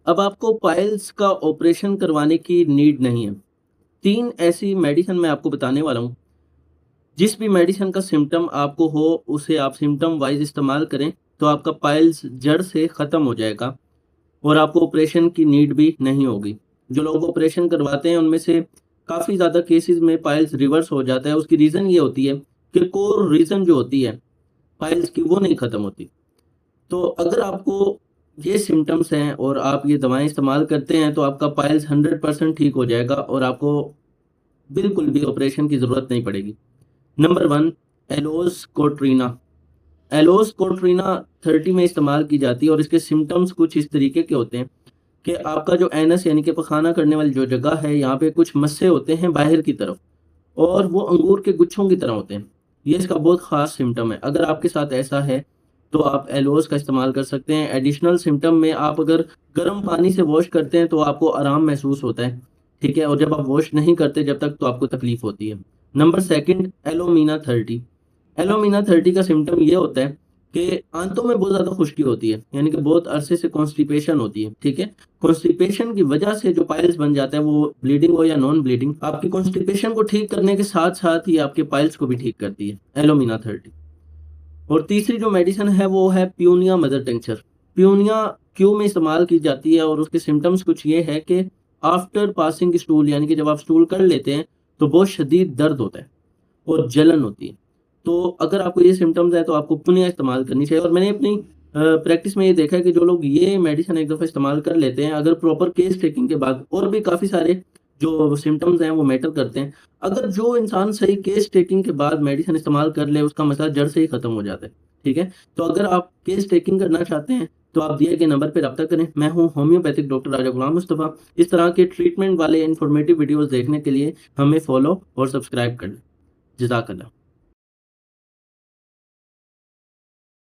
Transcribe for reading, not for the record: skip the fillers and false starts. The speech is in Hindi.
अब आपको पाइल्स का ऑपरेशन करवाने की नीड नहीं है। 3 ऐसी मेडिसिन मैं आपको बताने वाला हूँ। जिस भी मेडिसिन का सिम्पटम आपको हो, उसे आप सिम्पटम वाइज़ इस्तेमाल करें, तो आपका पाइल्स जड़ से ख़त्म हो जाएगा और आपको ऑपरेशन की नीड भी नहीं होगी। जो लोग ऑपरेशन करवाते हैं, उनमें से काफ़ी ज़्यादा केसेज़ में पाइल्स रिवर्स हो जाता है। उसकी रीज़न ये होती है कि कोर रीज़न जो होती है पाइल्स की, वो नहीं ख़त्म होती। तो अगर आपको ये सिम्पटम्स हैं और आप ये दवाएँ इस्तेमाल करते हैं, तो आपका पाइल्स 100% ठीक हो जाएगा और आपको बिल्कुल भी ऑपरेशन की ज़रूरत नहीं पड़ेगी। नंबर 1, एलोस कोट्रीना। एलोस कोट्रीना 30 में इस्तेमाल की जाती है और इसके सिम्पटम्स कुछ इस तरीके के होते हैं कि आपका जो एनस यानी कि पखाना करने वाली जो जगह है, यहाँ पे कुछ मस्से होते हैं बाहर की तरफ और वो अंगूर के गुच्छों की तरह होते हैं। ये इसका बहुत ख़ास सिम्पटम है। अगर आपके साथ ऐसा है, तो आप एलोस का इस्तेमाल कर सकते हैं। एडिशनल सिम्पटम में आप अगर गर्म पानी से वॉश करते हैं, तो आपको आराम महसूस होता है, ठीक है? और जब आप वॉश नहीं करते जब तक, तो आपको तकलीफ़ होती है। नंबर 2, एलोमीना 30। एलोमीना 30 का सिम्पटम ये होता है कि आंतों में बहुत ज़्यादा खुश्की होती है, यानी कि बहुत अरसे से कॉन्स्टिपेशन होती है, ठीक है? कॉन्स्टिपेशन की वजह से जो पाइल्स बन जाता है, वो ब्लीडिंग हो या नॉन ब्लीडिंग, आपकी कॉन्स्टिपेशन को ठीक करने के साथ-साथ ही आपके पाइल्स को भी ठीक करती है, एलोमीना 30। और तीसरी जो मेडिसिन है, वो है Paeonia mother tincture. Paeonia Q में इस्तेमाल की जाती है और उसके सिम्पटम्स कुछ ये है कि आफ्टर पासिंग स्टूल, यानी कि जब आप स्टूल कर लेते हैं, तो बहुत शदीद दर्द होता है और जलन होती है। तो अगर आपको ये सिम्पटम्स हैं, तो आपको पुनिया इस्तेमाल करनी चाहिए और मैंने अपनी प्रैक्टिस में ये देखा है कि जो लोग ये मेडिसिन एक दफ़ा इस्तेमाल कर लेते हैं, अगर प्रॉपर केस टेकिंग के बाद, और भी काफ़ी सारे जो सिम्पटम्स हैं वो मैटर करते हैं। अगर जो इंसान सही केस टेकिंग के बाद मेडिसिन इस्तेमाल कर ले, उसका मसला जड़ से ही खत्म हो जाता है, ठीक है? तो अगर आप केस टेकिंग करना चाहते हैं, तो आप दिए गए नंबर पे राब्ता करें। मैं हूँ होम्योपैथिक डॉक्टर राजा गुलाम मुस्तफ़ा। इस तरह के ट्रीटमेंट वाले इन्फॉर्मेटिव वीडियोज़ देखने के लिए हमें फॉलो और सब्सक्राइब कर लें। जज़ाकल्लाह।